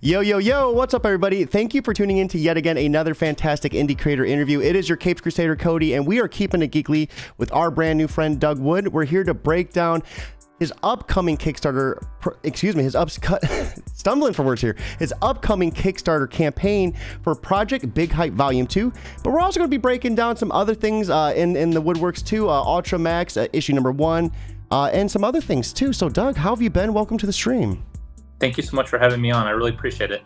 Yo, yo, yo, what's up, everybody? Thank you for tuning in to yet again another fantastic indie creator interview. It is your Capes Crusader, Cody, and we are keeping it geekly with our brand new friend, Doug Wood. We're here to break down his upcoming Kickstarter, his upcoming Kickstarter campaign for Project Big Hype Volume 2. But we're also going to be breaking down some other things in the woodworks too, Ultra Max, issue number 1, and some other things too. So Doug, how have you been? Welcome to the stream. Thank you so much for having me on. I really appreciate it.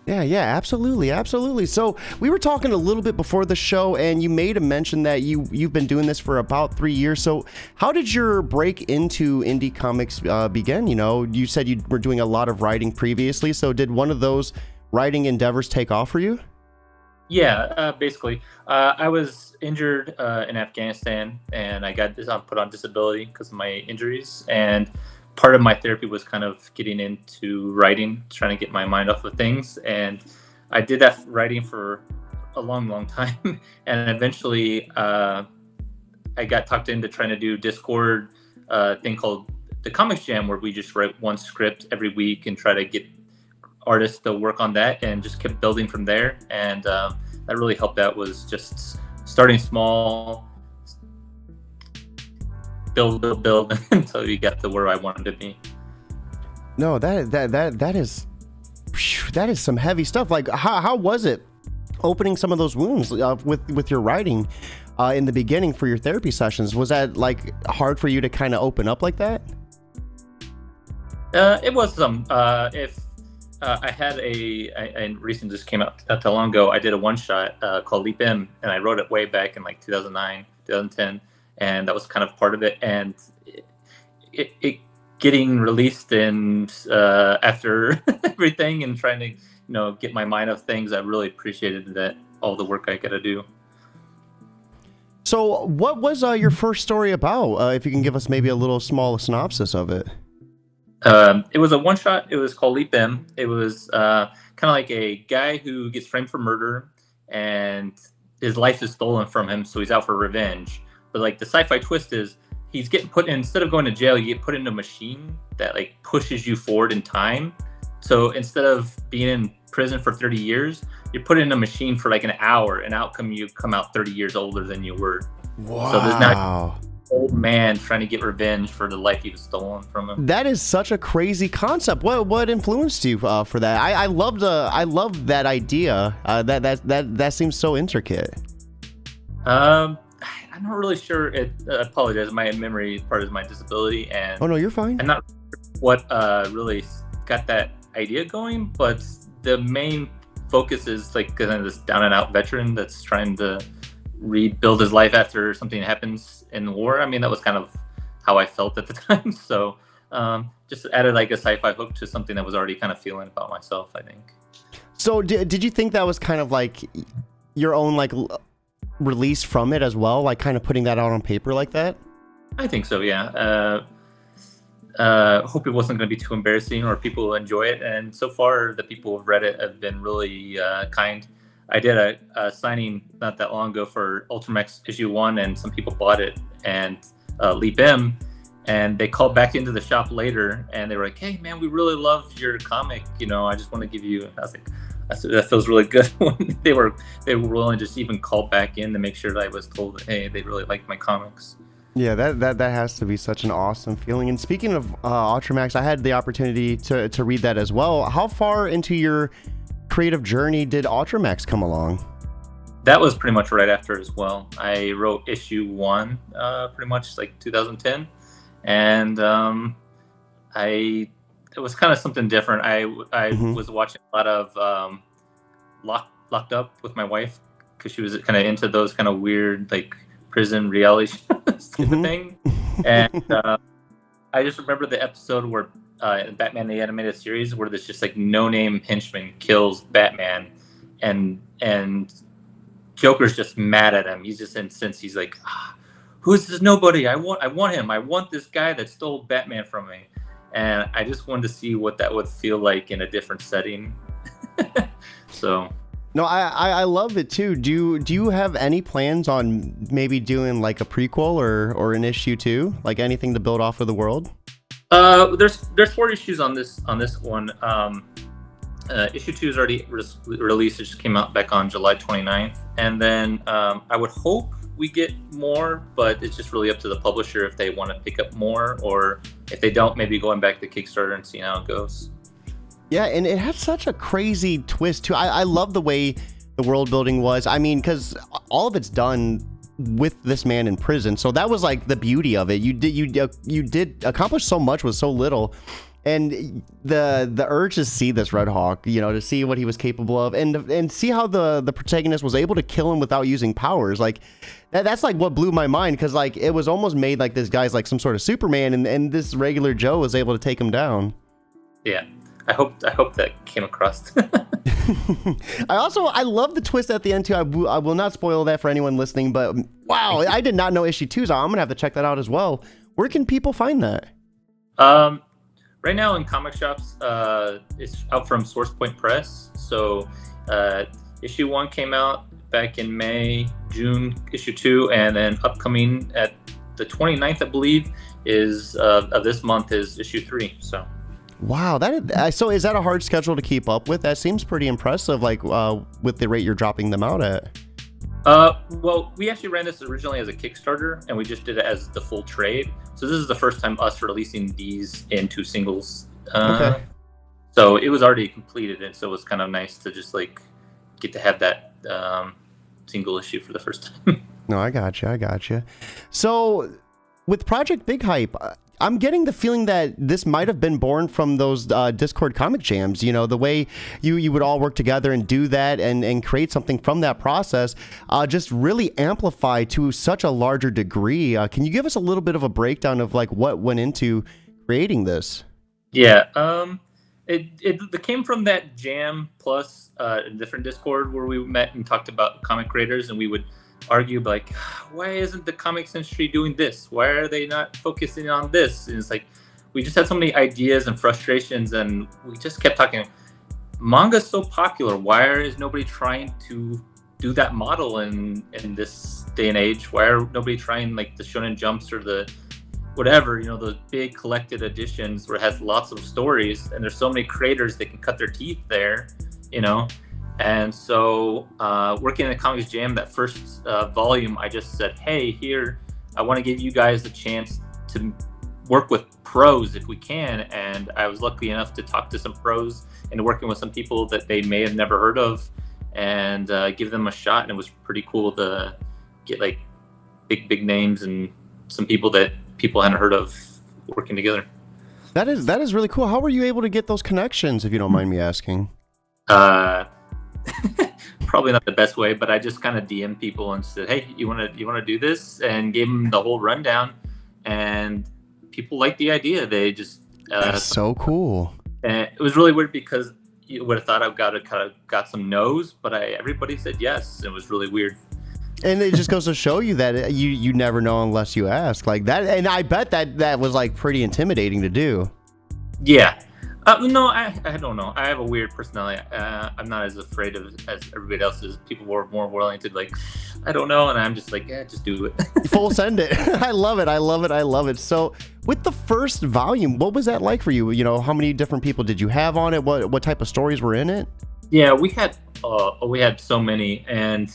Yeah, absolutely. So we were talking a little bit before the show, and you made a mention that you've been doing this for about 3 years. So how did your break into indie comics begin? You know, you said you were doing a lot of writing previously. So did one of those writing endeavors take off for you? Yeah, basically. I was injured in Afghanistan, and I got put on disability because of my injuries. And part of my therapy was kind of getting into writing, trying to get my mind off of things. And I did that writing for a long time. And eventually I got talked into trying to do Discord thing called the Comics Jam, where we just write one script every week and try to get artists to work on that, and just kept building from there. And that really helped out, was just starting small, build until you get to where I wanted to be. No, that is some heavy stuff. Like, how was it opening some of those wounds with your writing in the beginning for your therapy sessions? Was that like hard for you to kind of open up like that? It was some. If I had and recently just came out not that long ago, I did a one shot called Leap In, and I wrote it way back in like 2009, 2010. And that was kind of part of it. And it getting released, and after everything, and trying to get my mind off things, I really appreciated that, all the work I got to do. So what was your first story about? If you can give us maybe a little small synopsis of it. It was a one shot. It was called Leap In. It was kind of like a guy who gets framed for murder, and his life is stolen from him, so he's out for revenge. But like the sci-fi twist is, he's getting put in, instead of going to jail, you get put in a machine that like pushes you forward in time. So instead of being in prison for 30 years, you're put in a machine for like an hour, and outcome you come out 30 years older than you were. Wow. So there's not an old man trying to get revenge for the life he was stolen from him. That is such a crazy concept. What influenced you for that? I loved that idea. That seems so intricate. I'm not really sure. I apologize. My memory part is my disability, and oh no, you're fine. I'm not sure what really got that idea going, but the main focus is like kind of this down and out veteran that's trying to rebuild his life after something happens in the war. I mean, that was kind of how I felt at the time. So just added like a sci-fi hook to something that was already kind of feeling about myself, I think. So did you think that was kind of like your own like release from it as well, like kind of putting that out on paper like that? I think so, yeah. Hope it wasn't going to be too embarrassing, or people will enjoy it. And so far, the people who have read it have been really kind. I did a signing not that long ago for Ultramax issue 1, and some people bought it, and Leap In, and they called back into the shop later, and they were like, "Hey, man, we really love your comic. I just want to give you." I was like, that feels really good. When they were willing to just even call back in to make sure that I was told that, hey, they really liked my comics. Yeah, that has to be such an awesome feeling. And speaking of Ultramax, I had the opportunity to read that as well. How far into your creative journey did Ultramax come along? That was pretty much right after as well. I wrote issue 1 pretty much like 2010, and it was kind of something different. I was watching a lot of Locked Up with my wife, because she was kind of into those kind of weird like prison reality shows kind of thing. And I just remember the episode where in Batman the Animated Series, where this just like no-name henchman kills Batman, and Joker's just mad at him. He's just incensed. He's like, "Who's this nobody? I want him. I want this guy that stole Batman from me." And I just wanted to see what that would feel like in a different setting. So. No, I love it too. Do you have any plans on maybe doing like a prequel or an issue 2? Like anything to build off of the world? There's 4 issues on this one. Issue 2 is already released. It just came out back on July 29th. And then I would hope we get more, but it's just really up to the publisher if they want to pick up more, or if they don't, maybe going back to Kickstarter and seeing how it goes. Yeah, and it had such a crazy twist too. I love the way the world building was. I mean, because all of it's done with this man in prison, so that was like the beauty of it. You did accomplish so much with so little. And the urge to see this Red Hawk, you know, to see what he was capable of, and see how the protagonist was able to kill him without using powers, like that's like what blew my mind, because like it was almost made like this guy's like some sort of Superman, and this regular Joe was able to take him down. Yeah, I hope that came across. I love the twist at the end too. I will not spoil that for anyone listening, but wow, I did not know issue 2, so I'm gonna have to check that out as well. Where can people find that? Right now in comic shops, it's out from Source Point Press. So issue 1 came out back in May, June, issue 2, and then upcoming at the 29th, I believe, is of this month is issue 3. So. Wow, so is that a hard schedule to keep up with? That seems pretty impressive, like with the rate you're dropping them out at. Well, we actually ran this originally as a Kickstarter, and we just did it as the full trade. So this is the first time us releasing these into singles. Okay. So it was already completed, and so it was kind of nice to just like get to have that single issue for the first time. No, I gotcha. So with Project Big Hype, I'm getting the feeling that this might have been born from those Discord comic jams, you know, the way you would all work together and do that and create something from that process, just really amplify to such a larger degree. Can you give us a little bit of a breakdown of like what went into creating this? Yeah, it came from that jam plus a different Discord where we met and talked about comic creators, and we would argue like, why isn't the comics industry doing this? Why are they not focusing on this? And it's like we just had so many ideas and frustrations, and we just kept talking. Manga's so popular. Why is nobody trying to do that model in this day and age? Why are nobody trying like the Shonen Jumps or the whatever, you know, those big collected editions where it has lots of stories, and there's so many creators that can cut their teeth there, you know? And so working in the Comics Jam, that first volume, I just said, hey, here, I want to give you guys a chance to work with pros if we can. And I was lucky enough to talk to some pros and working with some people that they may have never heard of, and give them a shot. And it was pretty cool to get like big names and some people that people hadn't heard of working together. That is really cool. How were you able to get those connections, if you don't mind me asking? Probably not the best way, but I just kind of DM people and said, hey, you want to do this, and gave them the whole rundown, and people liked the idea. They just that's so cool. And it was really weird because you would have thought I got some no's, but everybody said yes. It was really weird. And it just goes to show you that you never know unless you ask, like that. And I bet that was like pretty intimidating to do. Yeah. No, I don't know. I have a weird personality. I'm not as afraid of as everybody else is. People were more willing to like, I don't know, and I'm just like, yeah, just do it. Full send it. I love it. So with the first volume, what was that like for you? You know, how many different people did you have on it? What type of stories were in it? Yeah, we had so many, and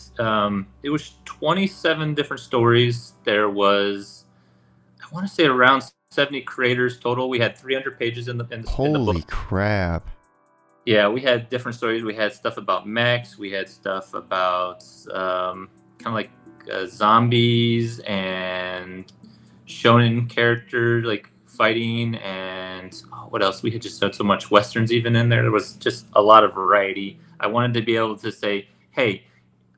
it was 27 different stories. There was, I want to say, around 70 creators total. We had 300 pages in the book. Holy crap. Yeah, we had different stories. We had stuff about mechs. We had stuff about kind of like zombies and shonen characters like fighting, and what else? We had just had so much westerns even in there. There was just a lot of variety. I wanted to be able to say, hey,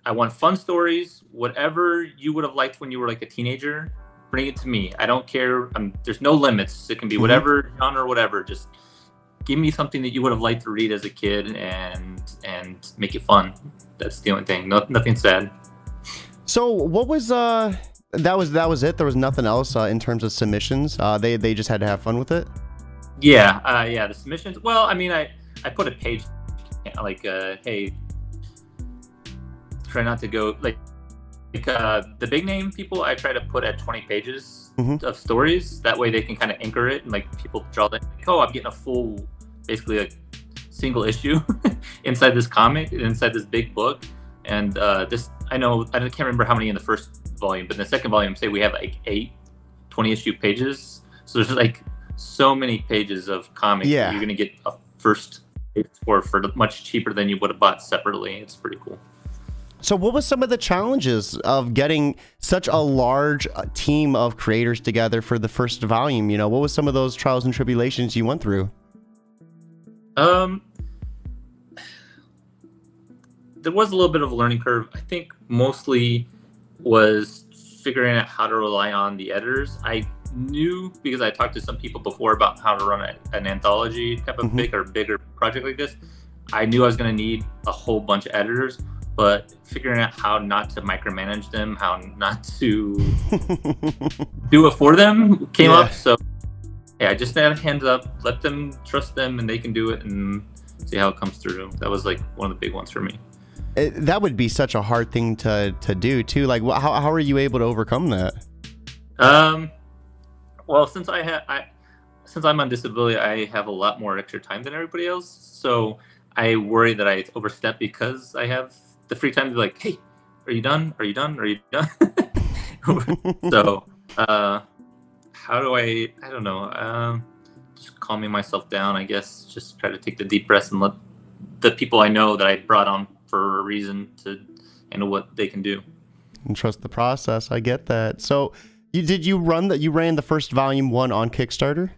I want fun stories. Whatever you would have liked when you were like a teenager, bring it to me. I don't care. There's no limits. It can be whatever genre, whatever. Just give me something that you would have liked to read as a kid, and make it fun. That's the only thing. Nothing sad. So what was that was it? There was nothing else in terms of submissions. They just had to have fun with it. Yeah, yeah. The submissions. Well, I mean, I put a page like, hey, try not to go like the big name people. I try to put at 20 pages of stories. That way they can kind of anchor it, and like people draw that. Like, oh, I'm getting a full, basically a single issue inside this comic, inside this big book. And this, I can't remember how many in the first volume, but in the second volume, say we have like 20 issue pages. So there's like so many pages of comics that you're going to get a first for much cheaper than you would have bought separately. It's pretty cool. So what was some of the challenges of getting such a large team of creators together for the first volume? You know, what was some of those trials and tribulations you went through? There was a little bit of a learning curve. I think mostly was figuring out how to rely on the editors. I knew, because I talked to some people before about how to run an anthology type of bigger project like this. I knew I was going to need a whole bunch of editors, but figuring out how not to micromanage them, how not to do it for them came up. So yeah, I just had hands up, let them trust them, and they can do it, and see how it comes through. That was like one of the big ones for me. That would be such a hard thing to do too. Like, how are you able to overcome that? Well, since I'm on disability, I have a lot more extra time than everybody else. So I worry that I overstep because I have the free time to be like, hey, are you done? Are you done? Are you done? So, how do I don't know, just calming myself down, I guess, just try to take the deep breaths and let the people I know that I brought on for a reason to handle what they can do. And trust the process. I get that. So you ran the first volume 1 on Kickstarter?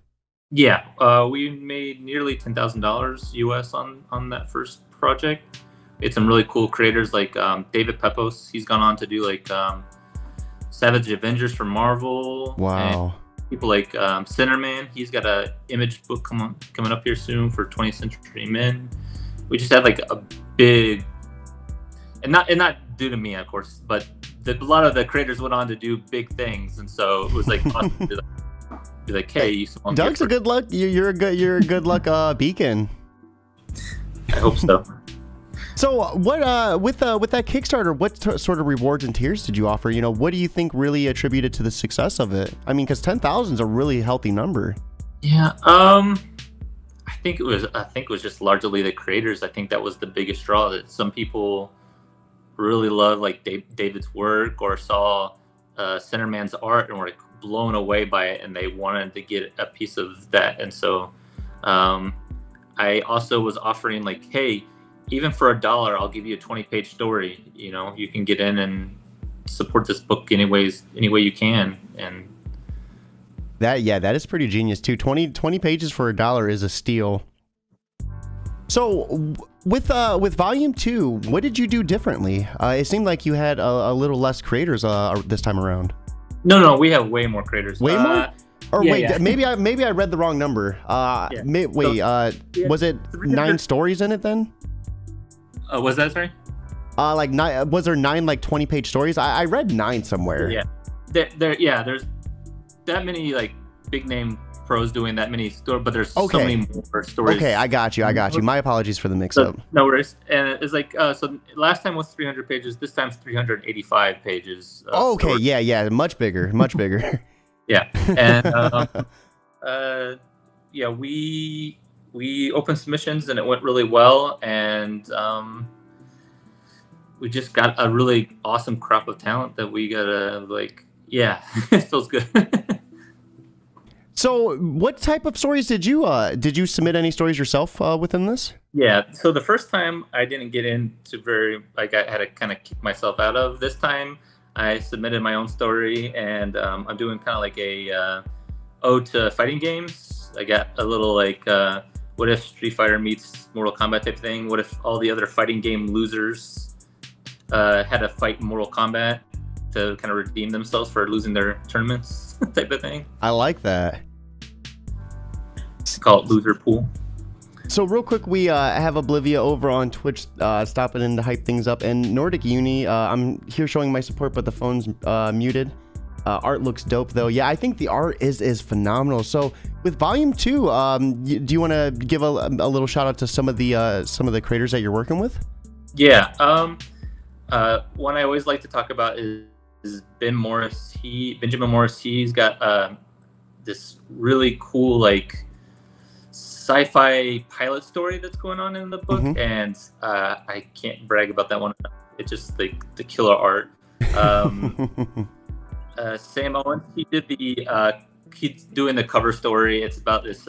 Yeah, we made nearly $10,000 US on that first project. We had some really cool creators like David Pepos. He's gone on to do like Savage Avengers for Marvel. Wow. And people like Cinnamon. He's got a image book coming up here soon for 20th Century Men. We just had like a big, and not due to me, of course, but a lot of the creators went on to do big things, and so it was like awesome to be like, hey, you Doug's a good luck. You're a good luck beacon. I hope so. So what with that Kickstarter, what sort of rewards and tiers did you offer? You know, what do you think really attributed to the success of it? I mean, because 10,000 is a really healthy number. Yeah. I think it was just largely the creators. I think that was the biggest draw. That some people really loved like David's work or saw Centerman's art and were like blown away by it, and they wanted to get a piece of that. And so I also was offering like, hey, even for $1, I'll give you a 20-page story. You know, you can get in and support this book any way you can. And that is pretty genius too. 20 pages for $1 is a steal. So with volume 2, what did you do differently? It seemed like you had a little less creators this time around. No, we have way more creators. Way more? Or yeah, wait, yeah. maybe I read the wrong number. Was it 9 stories in it then? Was that, sorry? Like 9? Was there 9 like 20-page stories? I read 9 somewhere. Yeah, there's that many like big name pros doing that many stories, but there's so many more stories. Okay, I got you. My apologies for the mix-up. No worries. And it's like so last time was 300 pages. This time's 385 pages. Okay, stories. yeah, much bigger. Yeah, and yeah, we opened submissions and it went really well, and we just got a really awesome crop of talent that we gotta like. Yeah, it feels good. So, what type of stories did you submit any stories yourself within this? Yeah, so the first time I didn't get into I had to kind of keep myself out of. This time I submitted my own story, and I'm doing kind of like a ode to fighting games. I got a little like, what if Street Fighter meets Mortal Kombat type thing? What if all the other fighting game losers had to fight in Mortal Kombat to kind of redeem themselves for losing their tournaments type of thing? I like that. It's called Loser Pool. So real quick, we have Oblivia over on Twitch stopping in to hype things up, and Nordic Uni, I'm here showing my support, but the phone's muted. Art looks dope though. Yeah, I think the art is phenomenal. So with volume 2, do you want to give a little shout out to some of the creators that you're working with? Yeah, one I always like to talk about is Benjamin Morris. He's got this really cool like sci-fi pilot story that's going on in the book, Mm-hmm. and I can't brag about that one enough. It's just like the killer art. Sam Owens, he did he's doing the cover story. It's about this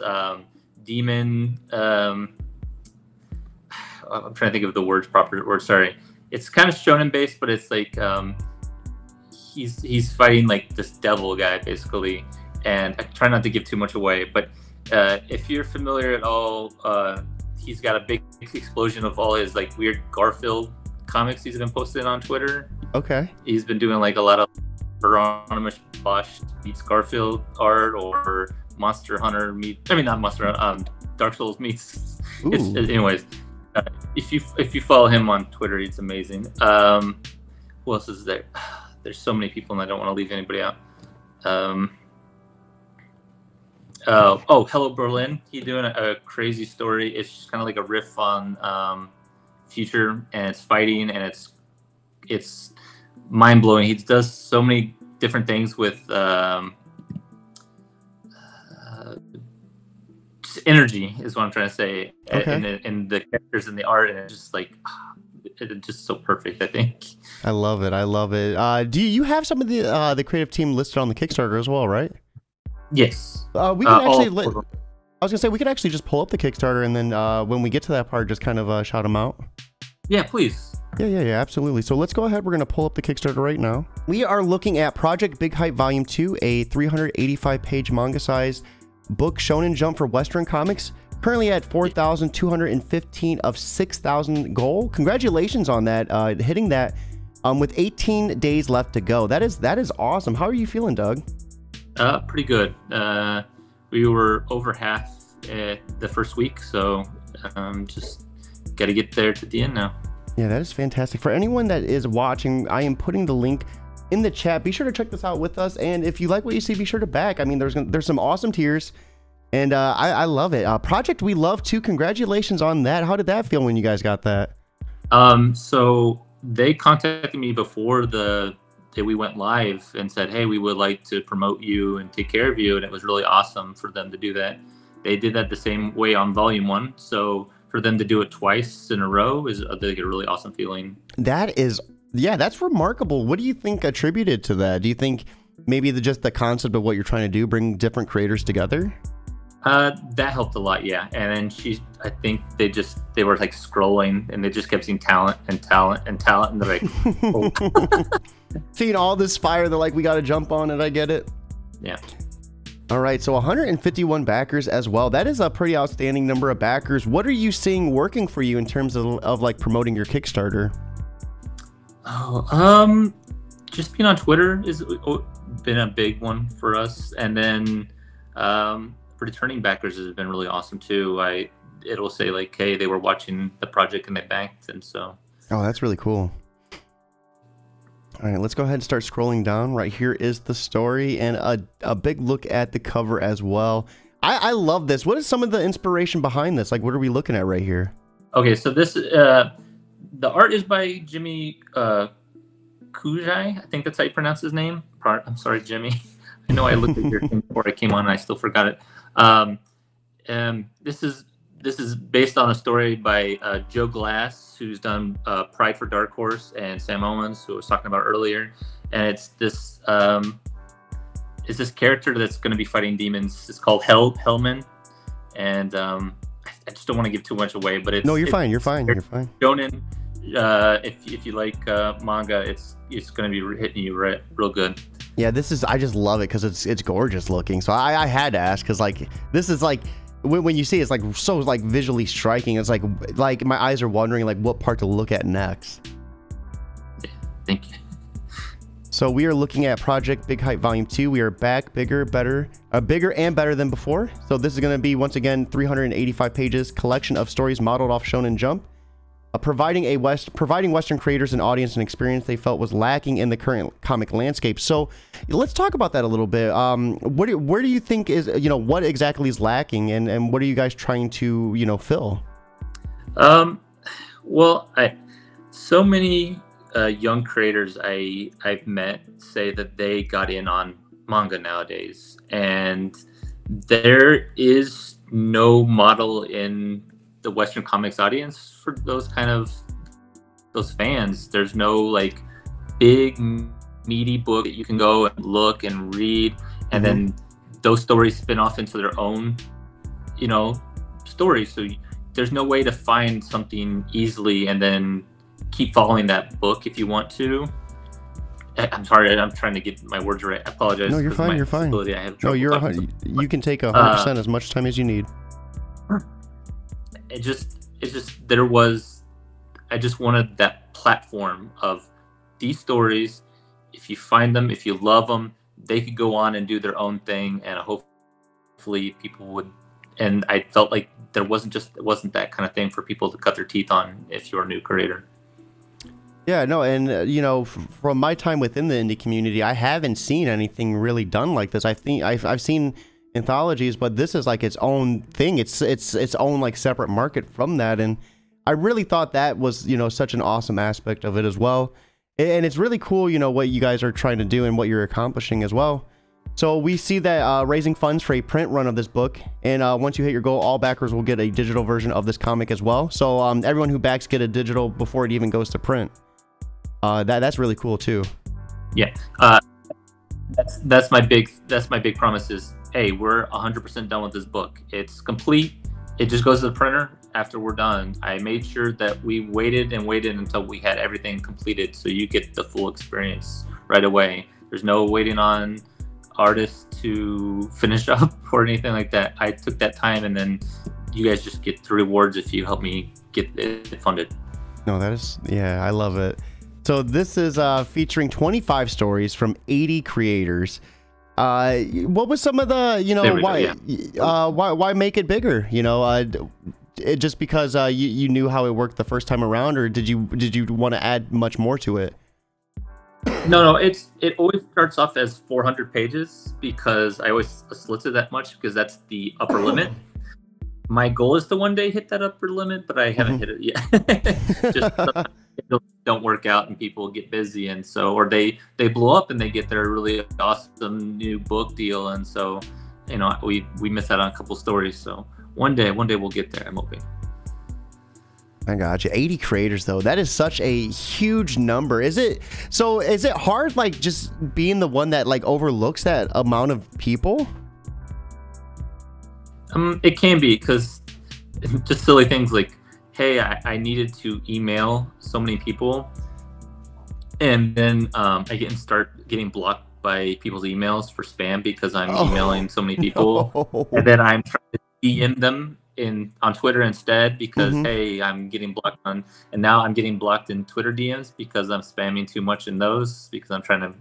demon. I'm trying to think of the proper word. Sorry, it's kind of shonen based, but it's like he's fighting like this devil guy basically. And I try not to give too much away, but if you're familiar at all, he's got a big explosion of all his like weird Garfield comics he's been posting on Twitter. Okay. He's been doing like a lot of Hieronymus Bosch meets Garfield art, or Monster Hunter not Monster Hunter, Dark Souls meets. Anyways, if you follow him on Twitter, it's amazing. Who else is there? There's so many people, and I don't want to leave anybody out. Hello Berlin. He's doing a crazy story. It's just kind of like a riff on future, and it's fighting, and it's mind blowing. He does so many different things with just energy, is what I'm trying to say. Okay. in the characters and the art, and it's just like it's just so perfect. I think. I love it. I love it. Do you have some of the creative team listed on the Kickstarter as well, right? Yes. We can actually. I was gonna say we could actually just pull up the Kickstarter, and then when we get to that part, just kind of shout them out. Yeah, please. Yeah, absolutely. So let's go ahead. We're going to pull up the Kickstarter right now. We are looking at Project Big Hype Volume 2, a 385-page manga-sized book Shonen Jump for Western comics. Currently at 4,215 of 6,000 goal. Congratulations on that, hitting that with 18 days left to go. That is awesome. How are you feeling, Doug? Pretty good. We were over half the first week, so just got to get there to the end now. Yeah, that is fantastic. For anyone that is watching, I am putting the link in the chat. Be sure to check this out with us, and if you like what you see, be sure to back. I mean, there's some awesome tiers, and I love it. Project We Love too. Congratulations on that. How did that feel when you guys got that? So they contacted me before the day we went live and said, hey, we would like to promote you and take care of you, and it was really awesome for them to do that. They did that the same way on Volume 1, so for them to do it twice in a row is like a really awesome feeling. That is, yeah, that's remarkable. What do you think attributed to that? Do you think maybe just the concept of what you're trying to do, bring different creators together? That helped a lot, yeah. And then I think they were like scrolling, and they just kept seeing talent, and they're like, oh. Seeing all this fire, they're like, we got to jump on it. I get it. Yeah. All right, so 151 backers as well. That is a pretty outstanding number of backers. What are you seeing working for you in terms of like promoting your Kickstarter? Oh, just being on Twitter has been a big one for us, and then returning backers has been really awesome too. It'll say like, hey, they were watching the project and they banked, and so. Oh, that's really cool. All right, let's go ahead and start scrolling down. Right here is the story, and a big look at the cover as well. I love this. What is some of the inspiration behind this? Like, what are we looking at right here? Okay, so this the art is by Jimmy Kujai. I think that's how you pronounce his name. I'm sorry, Jimmy. I know I looked at your thing before I came on, and I still forgot it. This is based on a story by Joe Glass, who's done Pride for Dark Horse, and Sam Owens, who I was talking about earlier. And it's this character that's going to be fighting demons. It's called Hellman, and I just don't want to give too much away. But it's You're fine. You're fine. Shonen. If you like manga, it's going to be hitting you real good. Yeah, I just love it because it's gorgeous looking. So I had to ask, because like this is like. When you see it, it's like so like visually striking. It's like my eyes are wondering like what part to look at next. Yeah, thank you. So we are looking at Project Big Hype Volume 2. We are back, bigger and better than before. So this is going to be once again 385 pages, collection of stories modeled off Shonen Jump, providing Western creators an audience and experience they felt was lacking in the current comic landscape. So let's talk about that a little bit. Where do you think is, what exactly is lacking, and what are you guys trying to, fill? Well, so many young creators I've met say that they got in on manga nowadays, and there is no model in the Western comics audience for those fans. There's no like big meaty book that you can go and look and read, and then those stories spin off into their own, stories. So there's no way to find something easily and then keep following that book if you want to. I'm sorry, I'm trying to get my words right. I apologize. No, you're fine. You're fine. I have trouble you can take 100% as much time as you need. I just wanted that platform of these stories. If you find them, if you love them, they could go on and do their own thing, and hopefully people would. And I felt like it wasn't that kind of thing for people to cut their teeth on if you're a new creator. Yeah, no, and from my time within the indie community, I haven't seen anything really done like this. I think I've seen anthologies, but this is like its own thing. It's its own like separate market from that, and I really thought that was such an awesome aspect of it as well. And it's really cool, what you guys are trying to do and what you're accomplishing as well. So we see that raising funds for a print run of this book, and once you hit your goal, all backers will get a digital version of this comic as well. So everyone who backs get a digital before it even goes to print. That's really cool too. Yeah, that's my big promise is, hey, we're 100% done with this book. It's complete. It just goes to the printer after we're done. I made sure that we waited until we had everything completed, so you get the full experience right away. There's no waiting on artists to finish up or anything like that. I took that time, and then you guys just get the rewards if you help me get it funded. No, I love it. So this is featuring 25 stories from 80 creators. What was some of the, why make it bigger? It just because you knew how it worked the first time around, or did you want to add much more to it? No, it always starts off as 400 pages because I always solicited that much because that's the upper limit. My goal is to one day hit that upper limit, but I haven't hit it yet. Just don't work out and people get busy, and so, or they blow up and they get their really awesome new book deal, and so we miss out on a couple stories. So one day we'll get there, I'm hoping. I got you. 80 creators though, that is such a huge number. Is it hard, like, just being the one that like overlooks that amount of people? It can be, because just silly things like, hey, I needed to email so many people, and then I start getting blocked by people's emails for spam because I'm emailing so many people, no. And then I'm trying to DM them on Twitter instead because hey, I'm getting blocked and now I'm getting blocked in Twitter DMs because I'm spamming too much in those because I'm trying to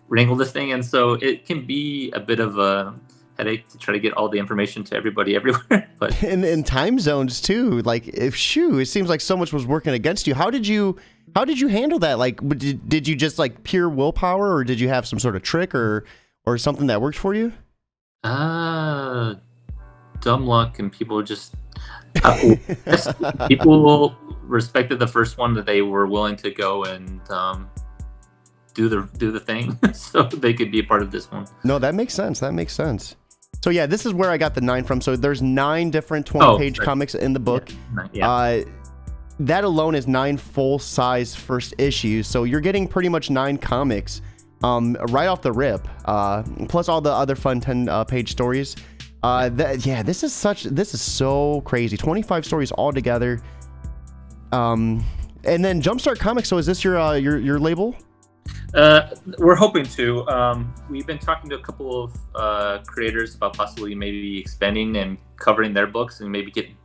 wrangle this thing, and so it can be a bit of a headache to try to get all the information to everybody everywhere. But in time zones too, like it seems like so much was working against you. How did you handle that? Like, did you just like pure willpower, or did you have some sort of trick or something that worked for you? Dumb luck, and people just people respected the first one, that they were willing to go and do the thing so they could be a part of this one. No, that makes sense. So yeah, this is where I got the 9 from. So there's 9 different 20-page comics in the book. Yeah. That alone is 9 full-size first issues. So you're getting pretty much 9 comics right off the rip, plus all the other fun 10-page stories. This is so crazy. 25 stories all together. And then Jumpstart Comics. So is this your label? We're hoping to. We've been talking to a couple of creators about possibly maybe expanding and covering their books and maybe getting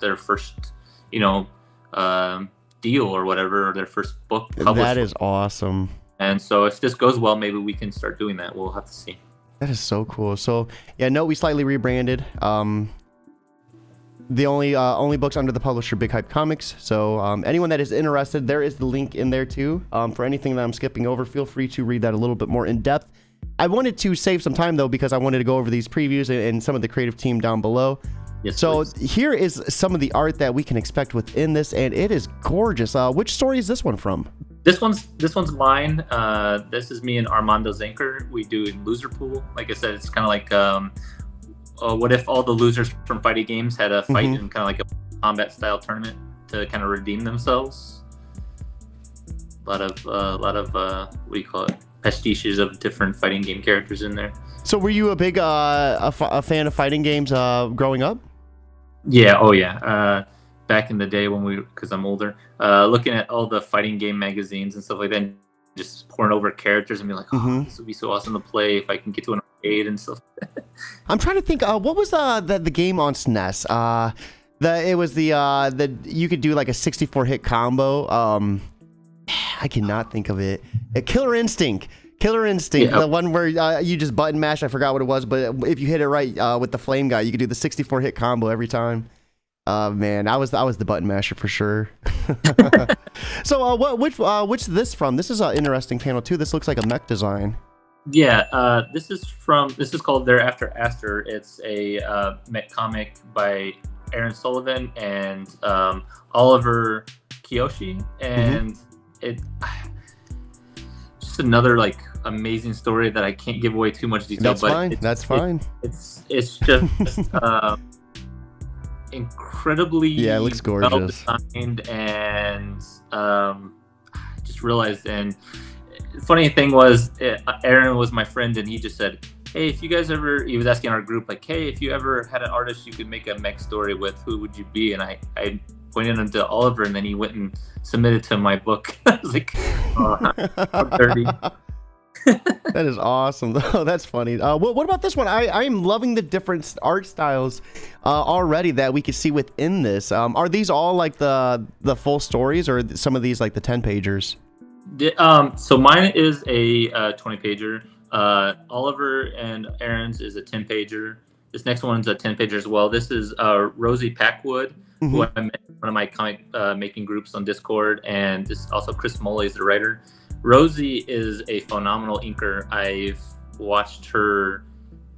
their first, deal or whatever, or their first book published. That is awesome. And so if this goes well, maybe we can start doing that. We'll have to see. That is so cool. So yeah, no, we slightly rebranded. The only books under the publisher Big Hype Comics. So anyone that is interested, there is the link in there too. For anything that I'm skipping over, feel free to read that a little bit more in depth. I wanted to save some time though, because I wanted to go over these previews and some of the creative team down below. Yes, so please. Here is some of the art that we can expect within this, and it is gorgeous. Which story is this one from? This one's mine. This is me and Armando Zanker. We do in Loser Pool. Like I said, it's kind of like what if all the losers from fighting games had a fight in kind of like a combat style tournament to kind of redeem themselves? A lot of what do you call it? Pastiches of different fighting game characters in there. So were you a big a fan of fighting games growing up? Yeah. Oh yeah. Back in the day when because I'm older, looking at all the fighting game magazines and stuff like that, and just pouring over characters and be like, oh, this would be so awesome to play if I can get to an arcade and stuff. I'm trying to think. What was the game on SNES? It was the you could do like a 64 hit combo. I cannot think of it. Killer Instinct. Yeah. The one where you just button mash. I forgot what it was, but if you hit it right with the flame guy, you could do the 64 hit combo every time. Man, I was the button masher for sure. So which this from? This is an interesting panel too. This looks like a mech design. Yeah, this is called Thereafter Aster. It's a mech comic by Aaron Sullivan and Oliver Kiyoshi, and it just another like amazing story that I can't give away too much detail. That's fine. It's just incredibly it looks gorgeous, well designed, and I just realized. And the funny thing was, Aaron was my friend, and he just said, hey, if you guys ever, he was asking our group, like, hey, if you ever had an artist you could make a mech story with, who would you be? And I pointed him to Oliver, and then he went and submitted to my book. I was like, oh, I'm 30. That is awesome. Oh, that's funny. What about this one? I'm loving the different art styles already that we can see within this. Are these all like the full stories, or some of these like the 10 pagers? So mine is a 20 pager. Oliver and Aaron's is a 10 pager. This next one's a 10 pager as well. This is Rosie Packwood, who I met in one of my comic making groups on Discord, and this is also Chris Moley is the writer. Rosie is a phenomenal inker. I've watched her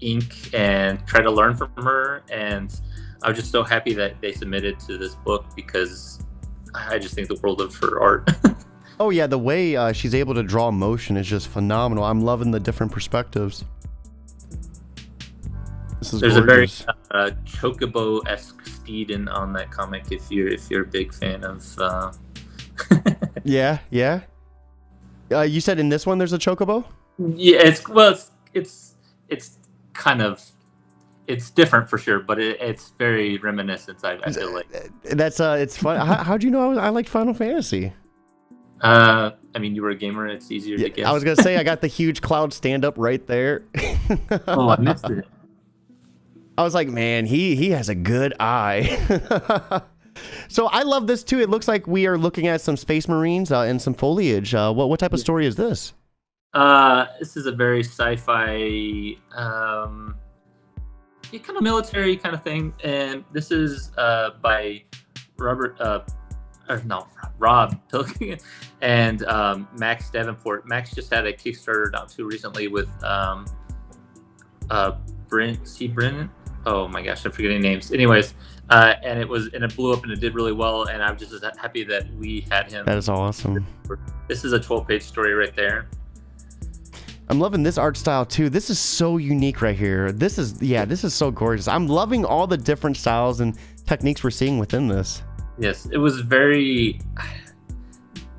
ink and try to learn from her, and I was just so happy that they submitted to this book because I just think the world of her art. Oh yeah, the way she's able to draw motion is just phenomenal. I'm loving the different perspectives. This is There's gorgeous. A very chocobo-esque steed on that comic. If you're a big fan of. Yeah. You said in this one there's a chocobo? Yeah, it's kind of, it's different for sure, but it's very reminiscent. I feel like that's it's fun. How'd you know I liked Final Fantasy? I mean, you were a gamer. It's easier to guess. I was gonna say I got the huge cloud stand up right there. Oh, I missed it. I was like, man, he has a good eye. So I love this too. It looks like we are looking at some space marines and some foliage. What type of story is this? This is a very sci-fi, kind of military kind of thing, and this is by Rob Pilkington and Max Davenport. Max just had a Kickstarter not too recently with Brennan. Oh my gosh, I'm forgetting names. Anyways, and it blew up and it did really well, and I'm just happy that we had him. That is awesome. This is a 12-page story right there. I'm loving this art style too. This is so unique right here. This is so gorgeous. I'm loving all the different styles and techniques we're seeing within this. Yes, it was very.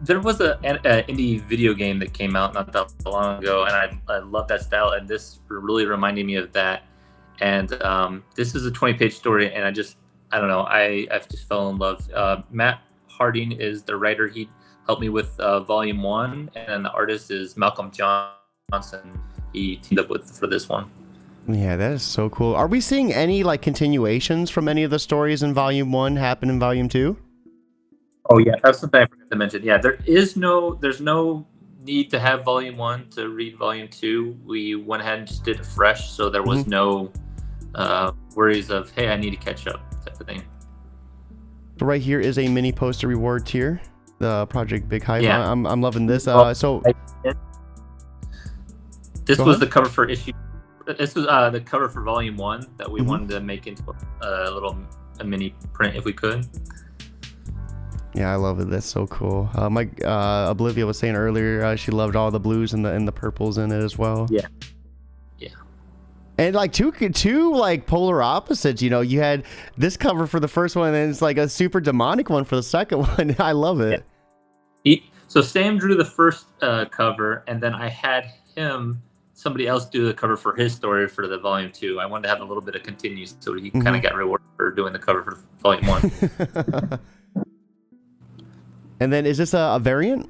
There was an indie video game that came out not that long ago, and I love that style, and this really reminded me of that. And this is a 20-page story, and I don't know, I've just fell in love. Matt Harding is the writer. He helped me with Volume 1, and the artist is Malcolm Johnson. He teamed up with for this one. Yeah, that is so cool. Are we seeing any like continuations from any of the stories in Volume 1 happen in Volume 2? Oh yeah, that's something I forgot to mention. Yeah, there's no need to have Volume 1 to read Volume 2. We went ahead and just did it fresh, so there was no worries of, hey, I need to catch up type of thing. So right here is a mini poster reward tier, the Project Big Hype. Yeah. I'm loving this. So this was the cover for issue. This was the cover for Volume 1 that we wanted to make into a mini print if we could. Yeah, I love it. That's so cool. My Oblivia was saying earlier she loved all the blues and the purples in it as well. Yeah. And like two like polar opposites, you know, you had this cover for the first one and it's like a super demonic one for the second one. I love it. So Sam drew the first cover, and then I had somebody else do the cover for his story for the volume 2. I wanted to have a little bit of continues, so he kind of got rewarded for doing the cover for volume 1. And then is this a variant?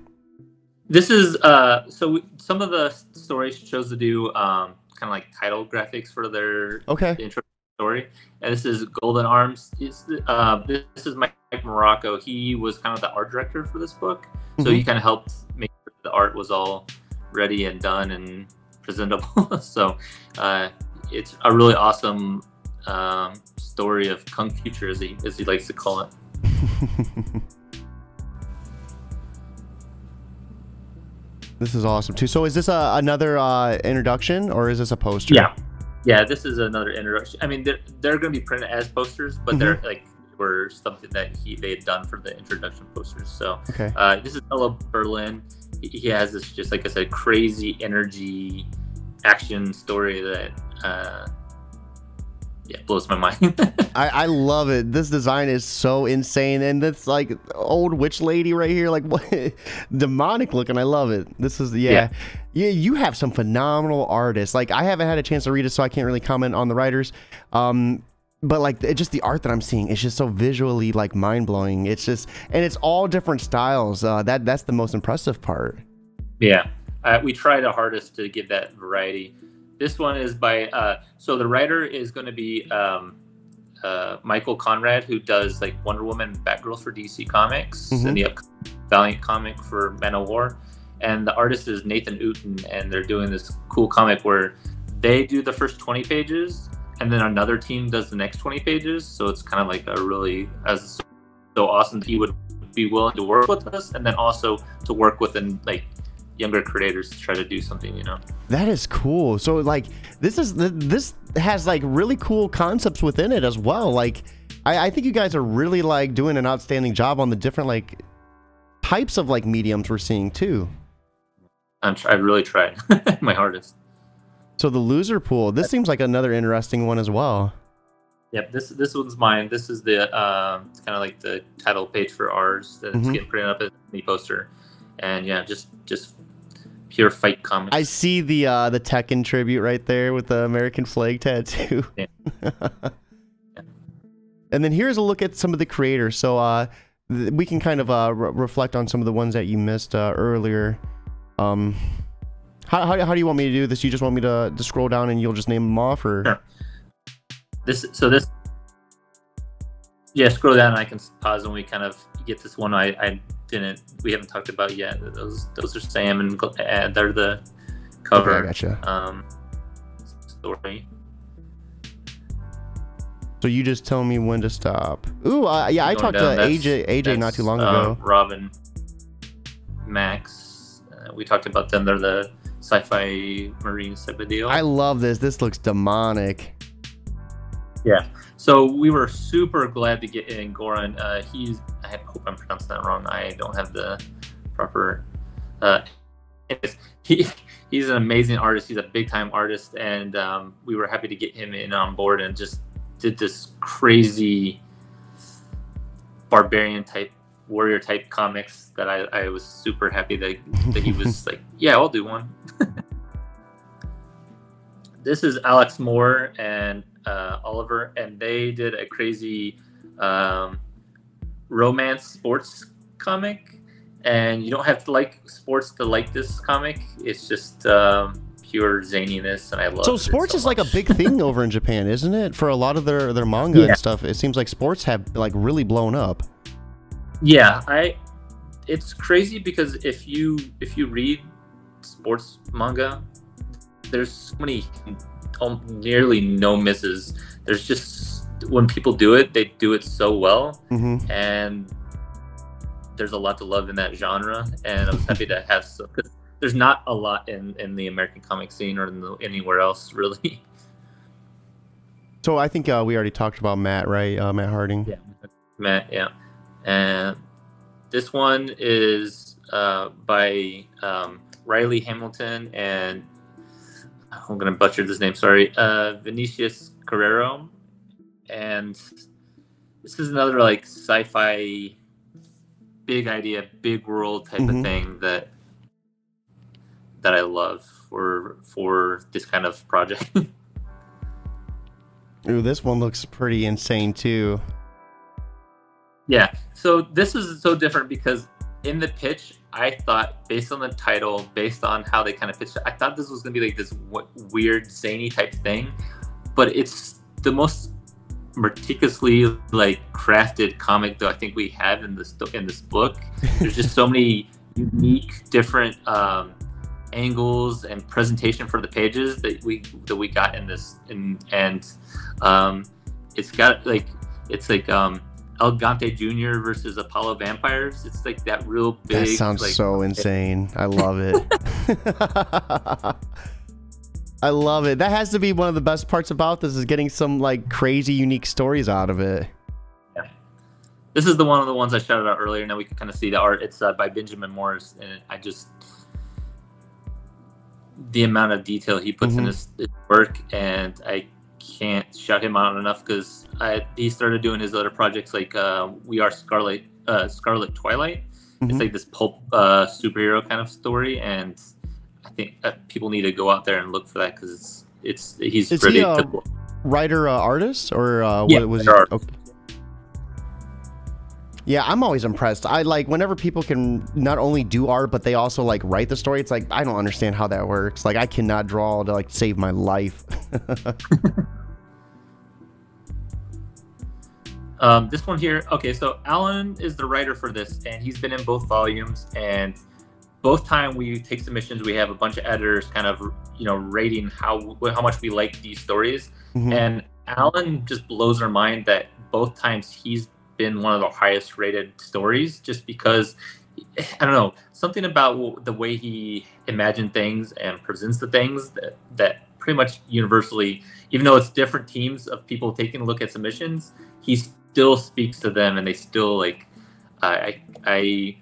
This is some of the stories chose to do kind of like title graphics for their intro story, and this is Golden Arms. This is Mike Morocco. He was kind of the art director for this book, so he kind of helped make sure the art was all ready and done and presentable. So it's a really awesome story of Kung Future, as he likes to call it. This is awesome too. So is this another introduction, or is this a poster? Yeah, this is another introduction. I mean, they're going to be printed as posters, but they're like were something that they had done for the introduction posters. So this is Ella Berlin. He has this, just like I said, crazy energy action story that blows my mind. I love it. This design is so insane, and this like old witch lady right here, like what demonic looking. I love it. This is yeah. You have some phenomenal artists. Like I haven't had a chance to read it, so I can't really comment on the writers. But like just the art that I'm seeing, it's just so visually like mind blowing. It's just, and it's all different styles. That's the most impressive part. Yeah, we tried our hardest to give that variety. This one is by so the writer is going to be Michael Conrad, who does like Wonder Woman and Batgirl for DC Comics and the Valiant comic for Man of War, and the artist is Nathan Uten, and they're doing this cool comic where they do the first 20 pages and then another team does the next 20 pages. So it's kind of like a really so awesome that he would be willing to work with us, and then also to work with like younger creators to try to do something, you know. That is cool. So like this has like really cool concepts within it as well. Like I think you guys are really like doing an outstanding job on the different like types of like mediums we're seeing too. I really tried my hardest. So the loser pool, this seems like another interesting one as well. Yep, this one's mine. This is the it's kind of like the title page for ours that's getting printed up as a poster, and yeah, just pure fight comics. I see the Tekken tribute right there with the American flag tattoo. Yeah. And then here's a look at some of the creators. So we can kind of reflect on some of the ones that you missed earlier. How do you want me to do this? You just want me to scroll down and you'll just name them off, or? Sure. Scroll down and I can pause when we kind of get this one. We haven't talked about yet. Those are Sam and they're the cover. Okay, I gotcha. Story. So you just tell me when to stop. Ooh, yeah, I talked to AJ not too long ago. Robin, Max, we talked about them. They're the sci-fi Marines type of deal. I love this. This looks demonic. Yeah. So we were super glad to get in Goran. I hope I'm pronouncing that wrong. I don't have the proper. He's an amazing artist. He's a big time artist, and we were happy to get him in on board and just did this crazy barbarian type, warrior type comics that I was super happy that he was like, yeah, I'll do one. This is Alex Moore and Oliver, and they did a crazy romance sports comic, and you don't have to like sports to like this comic. It's just pure zaniness, and I love it. So sports is like a big thing over in Japan, isn't it? For a lot of their manga and stuff, it seems like sports have like really blown up. Yeah, it's crazy because if you read sports manga, there's so many nearly no misses. There's just, when people do it, they do it so well, and there's a lot to love in that genre. And I was happy to have some, because there's not a lot in the American comic scene or anywhere else really. So I think we already talked about Matt, right? Matt Harding. Yeah, Matt. Yeah, and this one is by Riley Hamilton and I'm gonna butcher this name. Sorry, Vinicius Carrero, and this is another like sci-fi, big idea, big world type of thing that I love for this kind of project. Ooh, this one looks pretty insane too. Yeah, so this is so different because in the pitch, I thought, based on the title, based on how they kind of pitched it, I thought this was going to be like this weird, zany type thing, but it's the most meticulously like crafted comic that I think we have in this book. There's just so many unique, different angles and presentation for the pages that we got in this, and it's got like El Gante Jr. versus Apollo Vampires. It's like that real big. That sounds like, so insane. I love it. I love it. That has to be one of the best parts about this, is getting some like crazy, unique stories out of it. Yeah. This is one of the ones I shouted out earlier. Now we can kind of see the art. It's by Benjamin Morris, and the amount of detail he puts in his work, and I can't shout him out enough because he started doing his other projects like We Are Scarlet Twilight. It's like this pulp superhero kind of story, and I think people need to go out there and look for that because he's pretty. Is he writer artist or yeah, what was he? Okay. Yeah, I'm always impressed. I like whenever people can not only do art, but they also like write the story. It's like, I don't understand how that works. Like, I cannot draw to like save my life. This one here. Okay, so Alan is the writer for this, and he's been in both volumes. And both time we take submissions, we have a bunch of editors kind of, rating how much we like these stories. And Alan just blows our mind that both times he's been one of the highest rated stories, just because I don't know, something about the way he imagined things and presents the things that pretty much universally, even though it's different teams of people taking a look at submissions, he still speaks to them, and they still like. I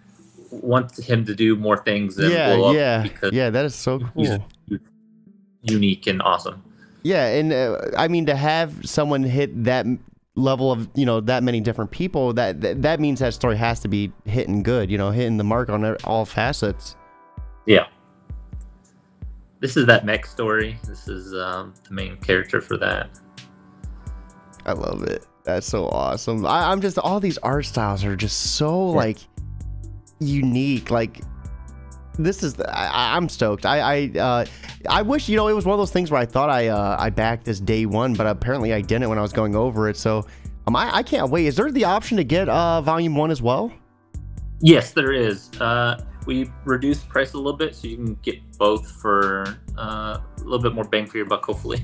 want him to do more things and blow up because that is so cool, he's unique and awesome. Yeah, and I mean, to have someone hit that level of that many different people, that means that story has to be hitting good, hitting the mark on all facets. Yeah, this is that mech story. This is the main character for that. I love it. That's so awesome. I'm just, all these art styles are just so like unique. Like, this is I'm stoked. I wish it was one of those things where I thought I backed this day one, but apparently I didn't when I was going over it. So I can't wait. Is there the option to get volume 1 as well? Yes, there is. We reduced price a little bit, so you can get both for a little bit more bang for your buck, hopefully.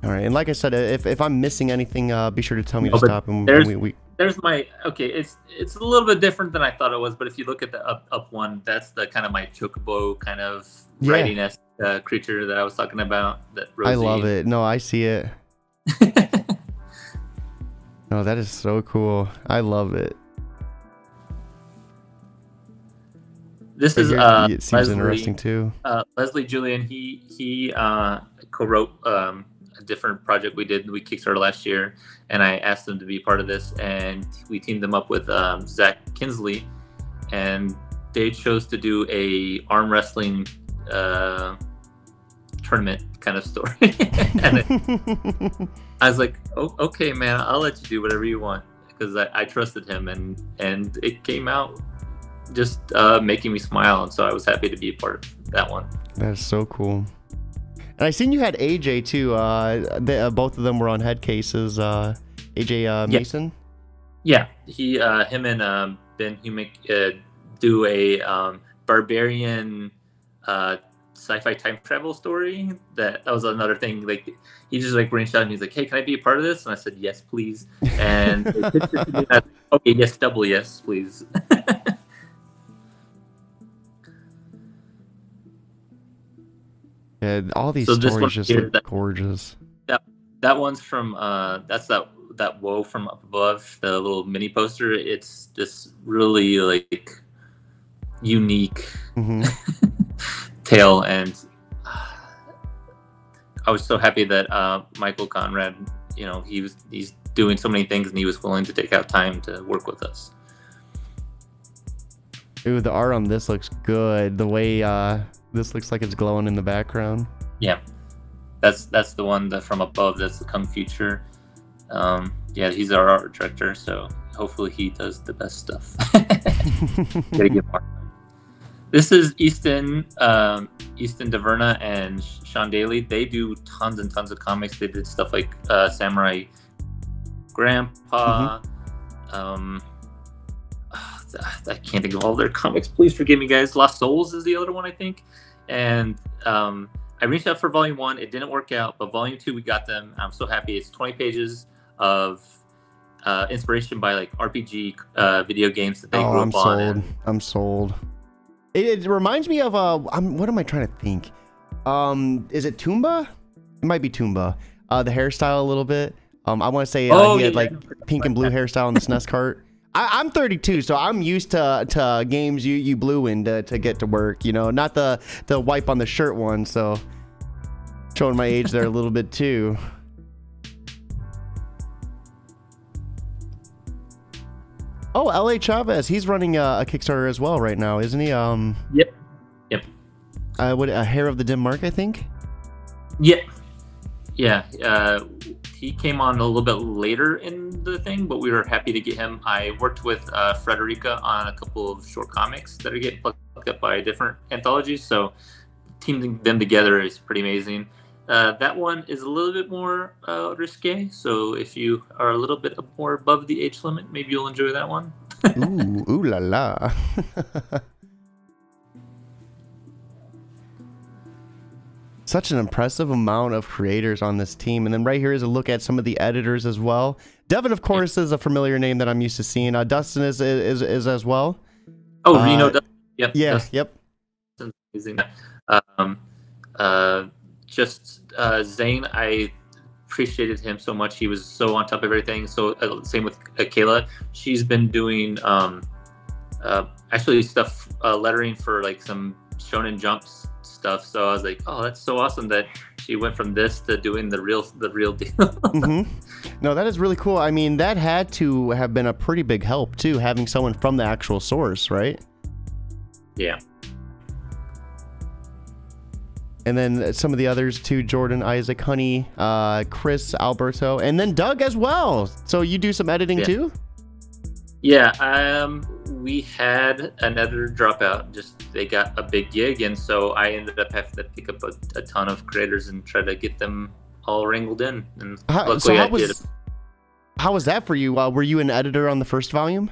All right, and like I said, if I'm missing anything, be sure to tell me to stop. And there's my It's a little bit different than I thought it was, but if you look at the up one, that's the kind of my chocobo kind of writing-esque creature that I was talking about. That Rosie. I love it. No, I see it. No, that is so cool. I love it. This is it seems interesting too. Leslie Julian. He co-wrote a different project we kickstarted last year, and I asked them to be part of this, and we teamed them up with Zach Kinsley, and they chose to do a arm wrestling tournament kind of story. And I was like, oh, okay, man, I'll let you do whatever you want, because I trusted him, and it came out just making me smile, and so I was happy to be a part of that one. That's so cool. And I seen you had AJ too. Both of them were on head cases. AJ Mason. Yeah, him and Ben Humick do a barbarian sci-fi time travel story. That was another thing. Like, he just like reached out and he's like, "Hey, can I be a part of this?" And I said, "Yes, please." And they pitched it to me, and okay, yes, double yes, please. Yeah, all these stories just look gorgeous. That one's from that's that Woe from Up Above, the little mini poster. It's just really like unique tale, and I was so happy that Michael Conrad, he's doing so many things, and he was willing to take out time to work with us. Ooh, the art on this looks good. The way this looks like it's glowing in the background. Yeah, that's the one that from above. That's the Kung Future. Yeah, he's our art director, so hopefully he does the best stuff. Gotta get more. This is Easton DeVerna and Sean Daly. They do tons and tons of comics. They did stuff like Samurai Grandpa. I can't think of all their comics. Please forgive me, guys. Lost Souls is the other one, I think. And I reached out for Volume 1. It didn't work out, but Volume 2, we got them. I'm so happy. It's 20 pages of inspiration by like RPG video games that they grew up on. I'm sold. It reminds me of what am I trying to think? Is it Toomba? It might be Toomba. The hairstyle a little bit. I want to say he had like pink and blue hairstyle in the SNES cart. I'm 32, so I'm used to games you blew in to get to work. Not the wipe on the shirt one. So showing my age there a little bit too. Oh, L.A. Chavez, he's running a Kickstarter as well right now, isn't he? Yep. What, a Hair of the Dim Mark, I think? Yeah. He came on a little bit later in the thing, but we were happy to get him. I worked with Frederica on a couple of short comics that are getting plucked up by different anthologies, so teaming them together is pretty amazing. That one is a little bit more risque, so if you are a little bit more above the age limit, maybe you'll enjoy that one. Ooh la la. Such an impressive amount of creators on this team. And then right here is a look at some of the editors as well. Devin, of course, is a familiar name that I'm used to seeing. Dustin is as well. Oh, Reno Dustin. Yep. Yeah, Dustin. yep. Amazing. Zane, I appreciated him so much. He was so on top of everything. So same with Kayla. She's been doing actually stuff, lettering for like some Shonen Jump stuff. So I was like, oh, that's so awesome that she went from this to doing the real deal. No, that is really cool. I mean, that had to have been a pretty big help too, having someone from the actual source, right? Yeah. And then some of the others too, Jordan, Isaac, Honey, Chris, Alberto, and then Doug as well. So you do some editing too? Yeah, we had an editor drop out. Just they got a big gig, and so I ended up having to pick up a ton of creators and try to get them all wrangled in. And luckily I did. How was that for you? Were you an editor on the first volume?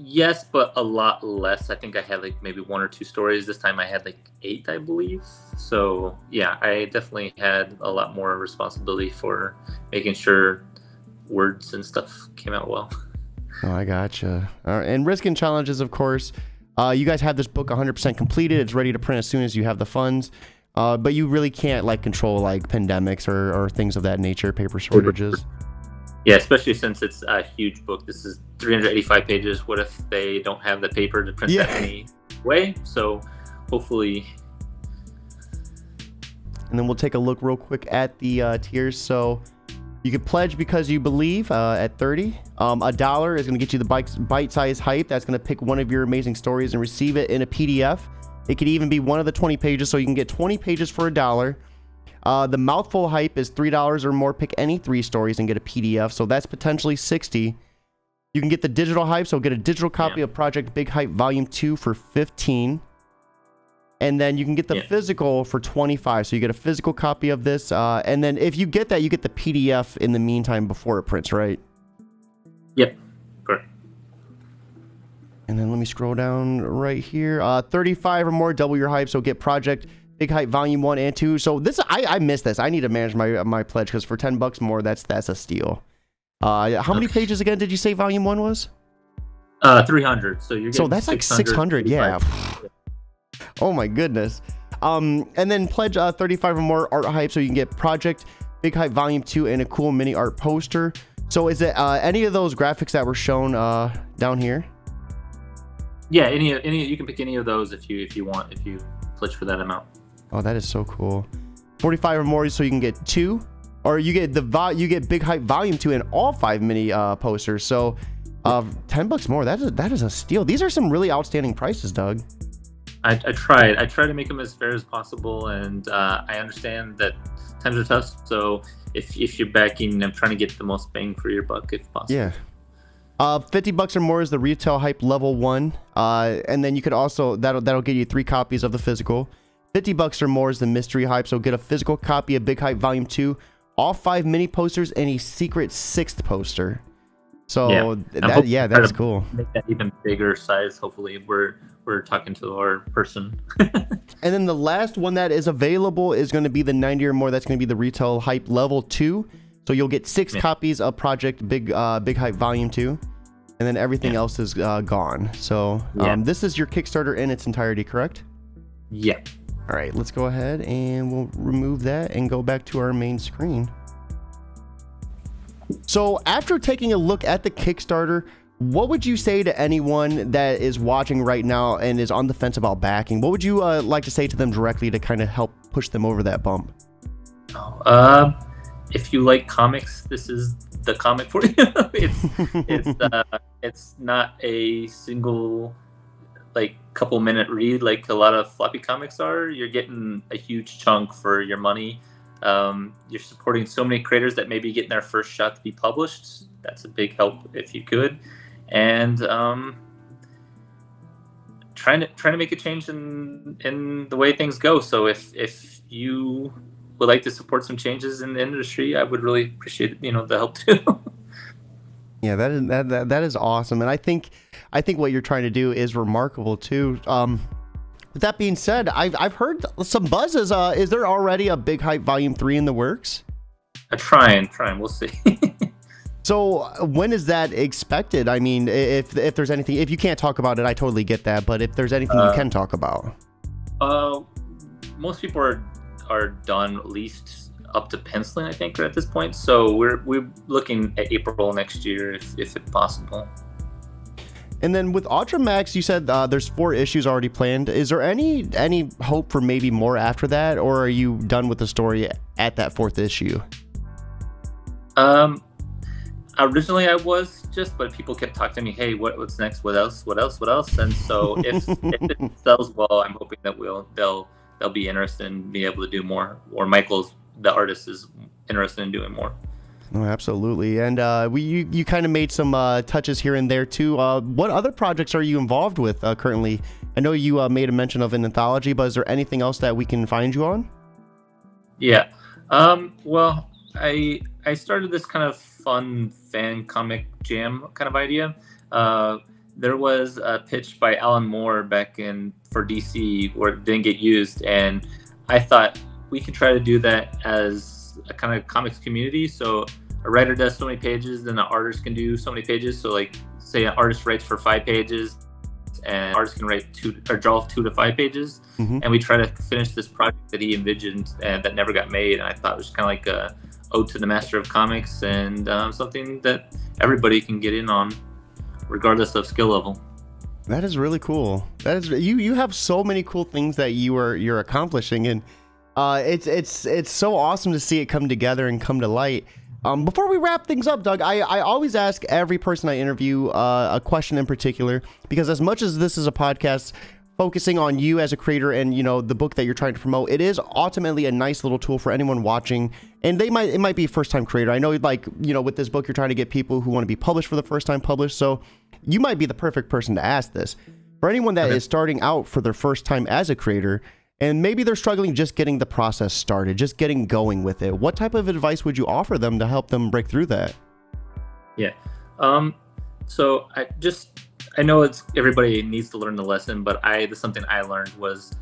Yes, but a lot less. I think I had like maybe 1 or 2 stories. This time I had like 8, I believe. So yeah, I definitely had a lot more responsibility for making sure words and stuff came out well. Oh, I gotcha. All right. And Risk and Challenges, of course. You guys have this book 100% completed. It's ready to print as soon as you have the funds. But you really can't like control like pandemics or things of that nature, paper shortages. Yeah, especially since it's a huge book. This is 385 pages. What if they don't have the paper to print that anyway? So hopefully. And then we'll take a look real quick at the tiers. So you can pledge because you believe at 30. $1 is going to get you the bite-sized hype. That's going to pick one of your amazing stories and receive it in a PDF. It could even be one of the 20 pages, so you can get 20 pages for $1. The mouthful hype is $3 or more. Pick any 3 stories and get a PDF, so that's potentially 60. You can get the digital hype, so get a digital copy of Project Big Hype Volume 2 for 15. And then you can get the physical for 25. So you get a physical copy of this. And then if you get that, you get the PDF in the meantime before it prints, right? Yep. Correct. And then let me scroll down right here. 35 or more, double your hype. So get Project Big Hype Volume 1 and 2. So this, I missed this. I need to manage my pledge because for $10 more, that's a steal. How many pages again did you say Volume 1 was? 300. So you're getting that's like 600. Yeah. Oh my goodness. And then pledge 35 or more art hype so you can get Project Big Hype Volume 2 and a cool mini art poster. So is it any of those graphics that were shown down here? Yeah, any you can pick any of those if you want, if you pledge for that amount. Oh, that is so cool. 45 or more, so you can get 2, or you get you get Big Hype Volume 2 and all 5 mini posters. So $10 more. That is a steal. These are some really outstanding prices, Doug. I try to make them as fair as possible, and I understand that times are tough. So if you're backing, I'm trying to get the most bang for your buck if possible. Yeah. $50 or more is the retail hype level 1, and then you could also that'll get you 3 copies of the physical. $50 or more is the mystery hype, so get a physical copy of Big Hype Volume 2, all 5 mini posters, and a secret 6th poster. So that is cool. Make that even bigger size. Hopefully, we're talking to our person. And then the last one that is available is going to be the 90 or more. That's going to be the retail hype level 2. So you'll get 6 copies of Project Big Hype Volume 2, and then everything else is gone. So this is your Kickstarter in its entirety, correct? Yeah. All right, let's go ahead and we'll remove that and go back to our main screen. So after taking a look at the Kickstarter, what would you say to anyone that is watching right now and is on the fence about backing? What would you like to say to them directly to kind of help push them over that bump? If you like comics, this is the comic for you. It's not a single couple minute read like a lot of floppy comics are. You're getting a huge chunk for your money. You're supporting so many creators that may be getting their first shot to be published. That's a big help if you could. And trying to make a change in the way things go. So if you would like to support some changes in the industry, I would really appreciate the help too. Yeah, that is awesome, and I think what you're trying to do is remarkable too. With that being said, I've heard some buzzes. Is there already a Big Hype Volume 3 in the works? I'm trying. We'll see. So when is that expected? I mean, if there's anything, if you can't talk about it, I totally get that. But if there's anything you can talk about, most people are done at least up to penciling, I think, at this point. So we're looking at April next year, if it's possible. And then with Ultramax, you said there's 4 issues already planned. Is there any hope for maybe more after that, or are you done with the story at that 4th issue? Originally I was but people kept talking to me, hey, what's next? What else? And so if it sells well, I'm hoping that they'll be interested in being able to do more, or Michael's, the artist, is interested in doing more. Oh, absolutely. And you kind of made some touches here and there too. What other projects are you involved with currently? I know you made a mention of an anthology, but is there anything else that we can find you on? Yeah. Well, I started this kind of fun fan comic jam kind of idea. There was a pitch by Alan Moore back for DC where it didn't get used, and I thought we could try to do that as a kind of comics community. So a writer does so many pages, then an artist can do so many pages. So say an artist writes for 5 pages, and an artist can write 2 or draw 2 to 5 pages. And we try to finish this project that he envisioned and that never got made. And I thought it was kind of like a ode to the master of comics, and something that everybody can get in on, regardless of skill level. That is really cool. That is you have so many cool things that you're accomplishing, and it's so awesome to see it come together and come to light. Before we wrap things up, Doug, I always ask every person I interview a question in particular, because as much as this is a podcast focusing on you as a creator and the book that you're trying to promote, it is ultimately a nice little tool for anyone watching, and it might be a first-time creator. I know, with this book, you're trying to get people who want to be published for the first time published, so you might be the perfect person to ask this. For anyone that is starting out for their first time as a creator, and maybe they're struggling just getting the process started, just getting going with it, what type of advice would you offer them to help them break through that? Yeah. So I know everybody needs to learn the lesson, but something I learned was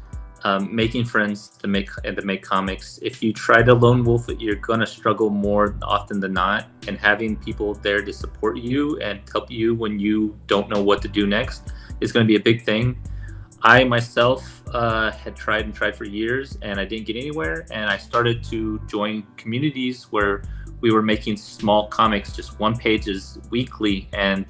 making friends to make comics. If you try to lone wolf it, you're gonna struggle more often than not. And having people there to support you and help you when you don't know what to do next is going to be a big thing. I myself had tried for years, and I didn't get anywhere. And I started to join communities where we were making small comics, just 1 pages weekly, and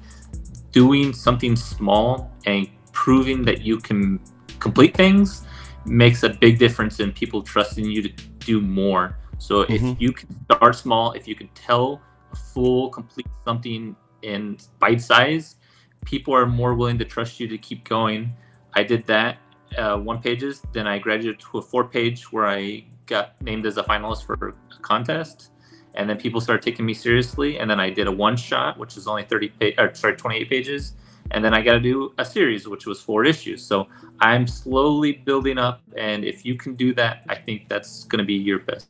doing something small and proving that you can complete things makes a big difference in people trusting you to do more. So if you can start small, if you can tell a full, complete something in bite size, people are more willing to trust you to keep going. I did that 1 pages, then I graduated to a 4-page where I got named as a finalist for a contest, and then people started taking me seriously. And then I did a one-shot, which is only 28 pages, and then I got to do a series, which was 4 issues. So I'm slowly building up, and if you can do that, I think that's going to be your best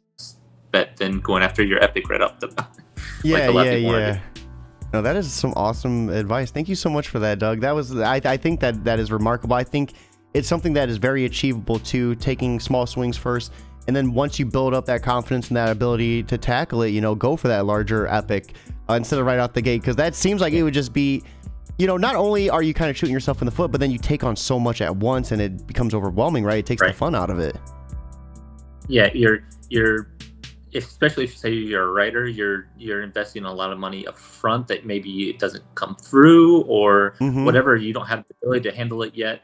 bet than going after your epic right off the bat. Yeah. No, that is some awesome advice. Thank you so much for that, Doug. That was, I think that is remarkable. I think it's something that is very achievable too, taking small swings first. And then once you build up that confidence and that ability to tackle it, go for that larger epic instead of right out the gate. Because that seems like it would just be, not only are you kind of shooting yourself in the foot, but then you take on so much at once and it becomes overwhelming, right? It takes the fun out of it. Yeah, especially if you say you're a writer, you're investing a lot of money up front that maybe it doesn't come through or whatever. You don't have the ability to handle it yet.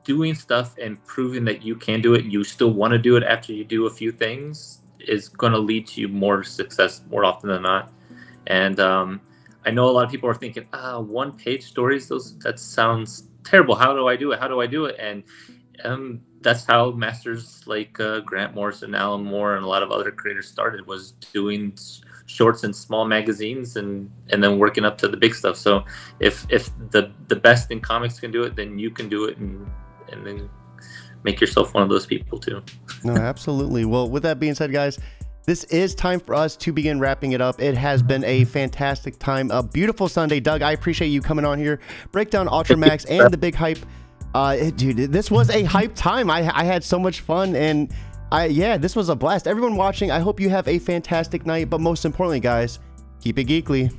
Doing stuff and proving that you can do it and you still want to do it after you do a few things is going to lead to more success more often than not. And I know a lot of people are thinking, 1-page stories, that sounds terrible. How do I do it? And that's how masters like Grant Morrison, Alan Moore, and a lot of other creators started, was doing shorts in small magazines and then working up to the big stuff. So if the best in comics can do it, then you can do it, and then make yourself one of those people too. No, absolutely. Well, with that being said, guys, this is time for us to begin wrapping it up. It has been a fantastic time, a beautiful Sunday. Doug, I appreciate you coming on here, break down Ultramax and the big hype. Dude, this was a hype time. I had so much fun, and this was a blast. Everyone watching, I hope you have a fantastic night, but most importantly, guys, keep it geekly.